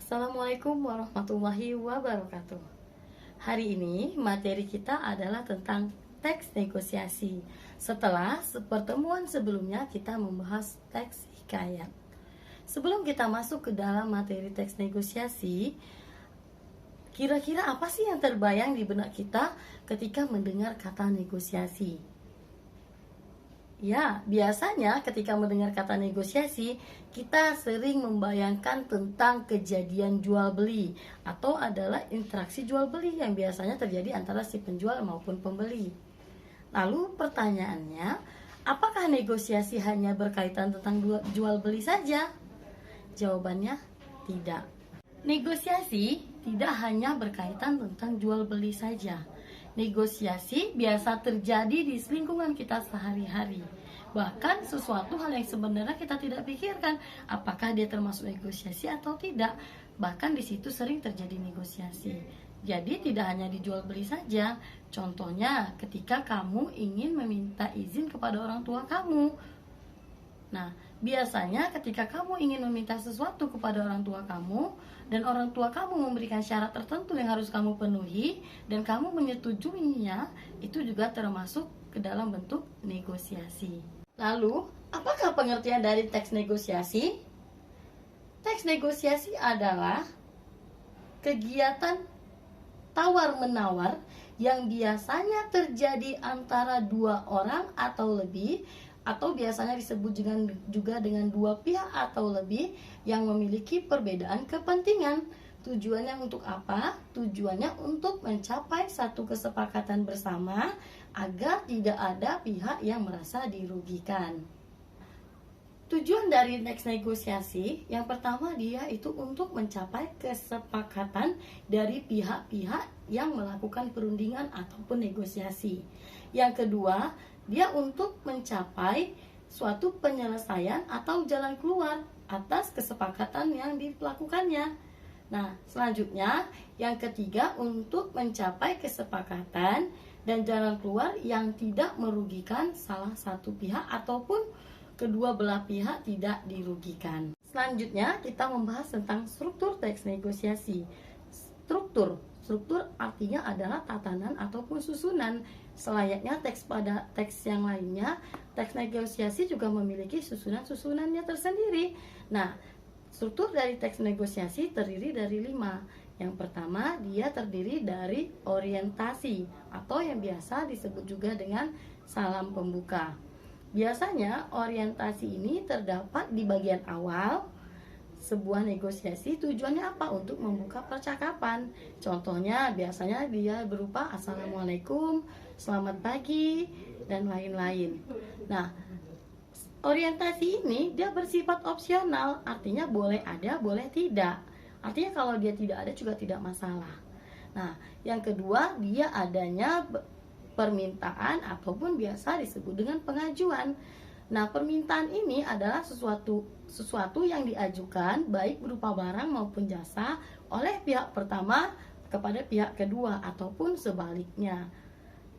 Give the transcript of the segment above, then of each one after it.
Assalamualaikum warahmatullahi wabarakatuh. Hari ini materi kita adalah tentang teks negosiasi. Setelah pertemuan sebelumnya kita membahas teks hikayat. Sebelum kita masuk ke dalam materi teks negosiasi, kira-kira apa sih yang terbayang di benak kita ketika mendengar kata negosiasi? Ya, biasanya ketika mendengar kata negosiasi, kita sering membayangkan tentang kejadian jual beli atau adalah interaksi jual beli yang biasanya terjadi antara si penjual maupun pembeli. Lalu pertanyaannya, apakah negosiasi hanya berkaitan tentang jual beli saja? Jawabannya tidak. Negosiasi tidak hanya berkaitan tentang jual beli saja. Negosiasi biasa terjadi di lingkungan kita sehari-hari. Bahkan sesuatu hal yang sebenarnya kita tidak pikirkan, apakah dia termasuk negosiasi atau tidak. Bahkan di situ sering terjadi negosiasi. Jadi tidak hanya dijual beli saja. Contohnya ketika kamu ingin meminta izin kepada orang tua kamu. Nah, biasanya ketika kamu ingin meminta sesuatu kepada orang tua kamu dan orang tua kamu memberikan syarat tertentu yang harus kamu penuhi dan kamu menyetujuinya, itu juga termasuk ke dalam bentuk negosiasi. Lalu, apakah pengertian dari teks negosiasi? Teks negosiasi adalah kegiatan tawar-menawar yang biasanya terjadi antara dua orang atau lebih, atau biasanya disebut juga dengan dua pihak atau lebih yang memiliki perbedaan kepentingan. Tujuannya untuk apa? Tujuannya untuk mencapai satu kesepakatan bersama agar tidak ada pihak yang merasa dirugikan. Tujuan dari teks negosiasi yang pertama dia itu untuk mencapai kesepakatan dari pihak-pihak yang melakukan perundingan ataupun negosiasi. Yang kedua, dia untuk mencapai suatu penyelesaian atau jalan keluar atas kesepakatan yang dilakukannya. Nah, selanjutnya yang ketiga untuk mencapai kesepakatan dan jalan keluar yang tidak merugikan salah satu pihak ataupun kedua belah pihak tidak dirugikan. Selanjutnya kita membahas tentang struktur teks negosiasi. Struktur artinya adalah tatanan ataupun susunan. Selayaknya pada teks yang lainnya, teks negosiasi juga memiliki susunan-susunannya tersendiri. Nah, struktur dari teks negosiasi terdiri dari 5. Yang pertama, dia terdiri dari orientasi atau yang biasa disebut juga dengan salam pembuka. Biasanya orientasi ini terdapat di bagian awal sebuah negosiasi. Tujuannya apa? Untuk membuka percakapan. Contohnya biasanya dia berupa assalamualaikum, selamat pagi, dan lain-lain. Nah, orientasi ini dia bersifat opsional, artinya boleh ada, boleh tidak. Artinya kalau dia tidak ada juga tidak masalah. Nah, yang kedua dia adanya permintaan ataupun biasa disebut dengan pengajuan. Nah, permintaan ini adalah sesuatu yang diajukan baik berupa barang maupun jasa oleh pihak pertama kepada pihak kedua ataupun sebaliknya.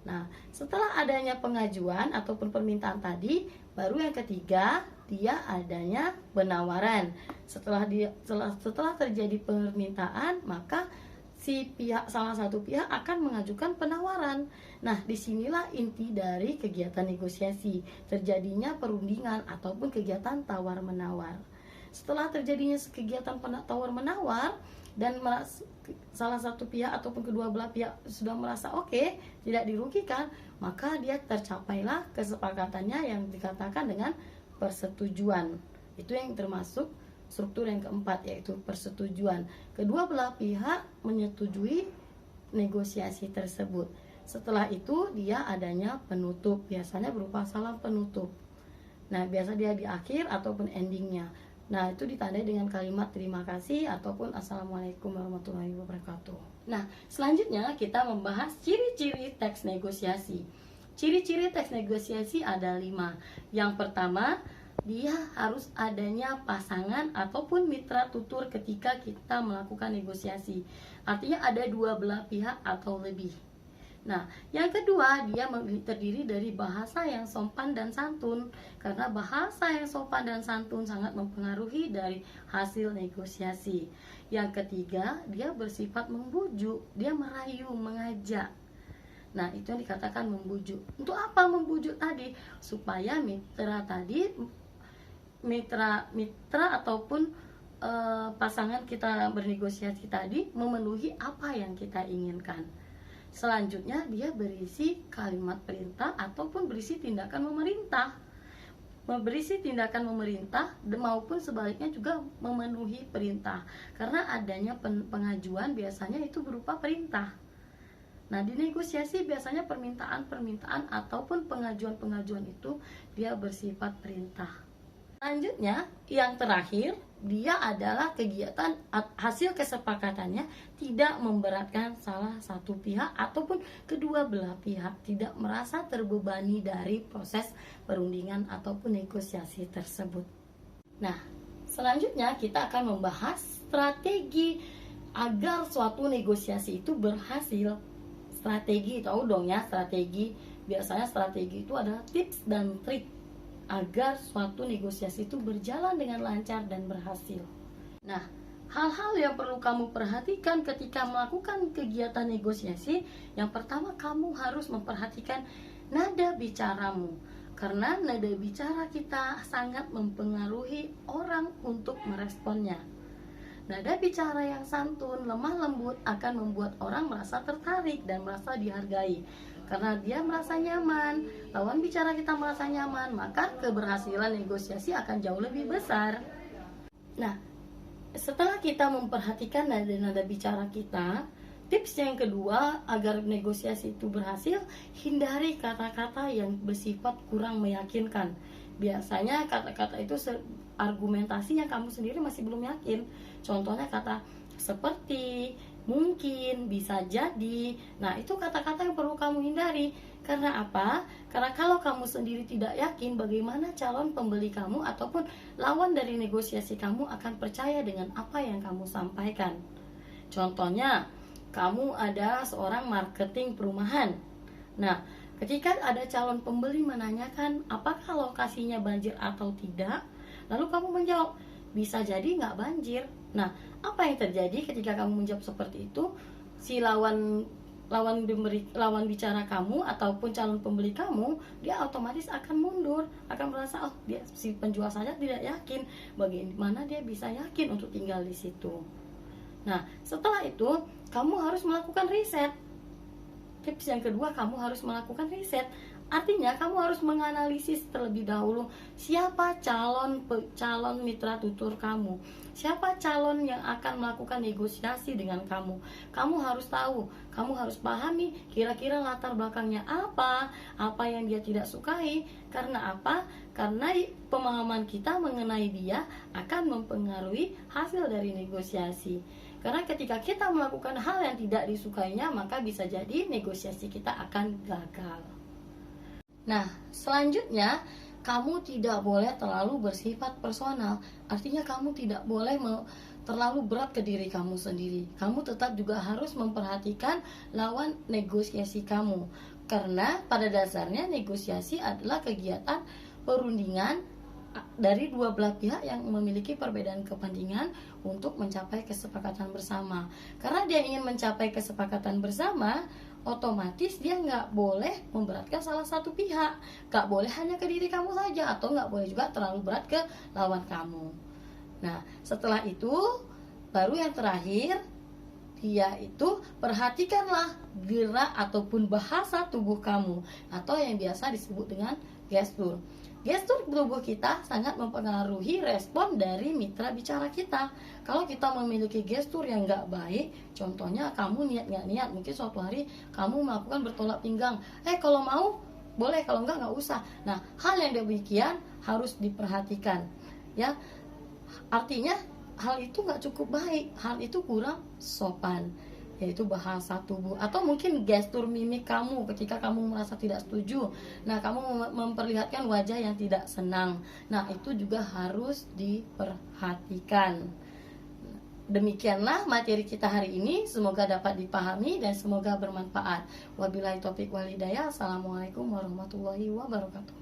Nah, setelah adanya pengajuan ataupun permintaan tadi, baru yang ketiga dia adanya penawaran. Setelah terjadi permintaan, maka salah satu pihak akan mengajukan penawaran. Nah, disinilah inti dari kegiatan negosiasi, terjadinya perundingan ataupun kegiatan tawar-menawar. Setelah terjadinya kegiatan tawar-menawar dan salah satu pihak ataupun kedua belah pihak sudah merasa oke, tidak dirugikan, maka dia tercapailah kesepakatannya yang dikatakan dengan persetujuan. Itu yang termasuk struktur yang keempat, yaitu persetujuan. Kedua belah pihak menyetujui negosiasi tersebut. Setelah itu dia adanya penutup, biasanya berupa salam penutup. Nah, biasa dia di akhir ataupun endingnya. Nah, itu ditandai dengan kalimat terima kasih ataupun assalamualaikum warahmatullahi wabarakatuh. Nah, selanjutnya kita membahas ciri-ciri teks negosiasi. Ciri-ciri teks negosiasi ada 5. Yang pertama, dia harus adanya pasangan ataupun mitra tutur ketika kita melakukan negosiasi. Artinya ada dua belah pihak atau lebih. Nah, yang kedua, dia terdiri dari bahasa yang sopan dan santun. Karena bahasa yang sopan dan santun sangat mempengaruhi dari hasil negosiasi. Yang ketiga, dia bersifat membujuk, dia merayu, mengajak. Nah, itu yang dikatakan membujuk. Untuk apa membujuk tadi? Supaya mitra ataupun pasangan kita bernegosiasi tadi memenuhi apa yang kita inginkan. Selanjutnya dia berisi kalimat perintah ataupun berisi tindakan memerintah. Berisi tindakan memerintah maupun sebaliknya juga memenuhi perintah. Karena adanya pengajuan biasanya itu berupa perintah. Nah, di negosiasi biasanya permintaan-permintaan ataupun pengajuan-pengajuan itu dia bersifat perintah. Selanjutnya, yang terakhir, dia adalah kegiatan hasil kesepakatannya tidak memberatkan salah satu pihak ataupun kedua belah pihak, tidak merasa terbebani dari proses perundingan ataupun negosiasi tersebut. Nah, selanjutnya kita akan membahas strategi agar suatu negosiasi itu berhasil. Strategi, tahu dong ya strategi. Biasanya strategi itu adalah tips dan trik agar suatu negosiasi itu berjalan dengan lancar dan berhasil. Nah, hal-hal yang perlu kamu perhatikan ketika melakukan kegiatan negosiasi, yang pertama kamu harus memperhatikan nada bicaramu. Karena nada bicara kita sangat mempengaruhi orang untuk meresponnya. Nada bicara yang santun, lemah lembut akan membuat orang merasa tertarik dan merasa dihargai. Karena dia merasa nyaman, lawan bicara kita merasa nyaman, maka keberhasilan negosiasi akan jauh lebih besar. Nah, setelah kita memperhatikan nada-nada bicara kita, tips yang kedua agar negosiasi itu berhasil, hindari kata-kata yang bersifat kurang meyakinkan. Biasanya kata-kata itu argumentasi yang kamu sendiri masih belum yakin. Contohnya kata seperti, mungkin, bisa jadi. Nah, itu kata-kata yang perlu kamu hindari. Karena apa? Karena kalau kamu sendiri tidak yakin, bagaimana calon pembeli kamu ataupun lawan dari negosiasi kamu akan percaya dengan apa yang kamu sampaikan. Contohnya, kamu adalah seorang marketing perumahan. Nah, ketika ada calon pembeli menanyakan apakah lokasinya banjir atau tidak, lalu kamu menjawab, bisa jadi nggak banjir. Nah, apa yang terjadi ketika kamu menjawab seperti itu? Si lawan bicara kamu ataupun calon pembeli kamu, dia otomatis akan mundur, akan merasa si penjual saja tidak yakin, bagaimana dia bisa yakin untuk tinggal di situ. Nah, setelah itu kamu harus melakukan riset. Tips yang kedua, kamu harus melakukan riset. Artinya kamu harus menganalisis terlebih dahulu siapa calon mitra tutur kamu, siapa calon yang akan melakukan negosiasi dengan kamu. Kamu harus tahu, kamu harus pahami kira-kira latar belakangnya apa yang dia tidak sukai. Karena apa? Karena pemahaman kita mengenai dia akan mempengaruhi hasil dari negosiasi. Karena ketika kita melakukan hal yang tidak disukainya, maka bisa jadi negosiasi kita akan gagal. Nah, selanjutnya kamu tidak boleh terlalu bersifat personal. Artinya kamu tidak boleh terlalu berat ke diri kamu sendiri. Kamu tetap juga harus memperhatikan lawan negosiasi kamu. Karena pada dasarnya negosiasi adalah kegiatan perundingan dari dua belah pihak yang memiliki perbedaan kepentingan untuk mencapai kesepakatan bersama. Karena dia ingin mencapai kesepakatan bersama, otomatis dia nggak boleh memberatkan salah satu pihak, nggak boleh hanya ke diri kamu saja, atau nggak boleh juga terlalu berat ke lawan kamu. Nah, setelah itu baru yang terakhir, yaitu perhatikanlah gerak ataupun bahasa tubuh kamu, atau yang biasa disebut dengan gestur. Gestur tubuh kita sangat mempengaruhi respon dari mitra bicara kita. Kalau kita memiliki gestur yang nggak baik, contohnya kamu niat nggak niat, mungkin suatu hari kamu melakukan bertolak pinggang. Kalau mau boleh, kalau nggak usah. Nah, hal yang demikian harus diperhatikan, ya. Artinya hal itu nggak cukup baik, hal itu kurang sopan, yaitu bahasa tubuh atau mungkin gestur mimik kamu ketika kamu merasa tidak setuju. Nah, kamu memperlihatkan wajah yang tidak senang. Nah, itu juga harus diperhatikan. Demikianlah materi kita hari ini, semoga dapat dipahami dan semoga bermanfaat. Wabillahi taufiq wal hidayah. Assalamualaikum warahmatullahi wabarakatuh.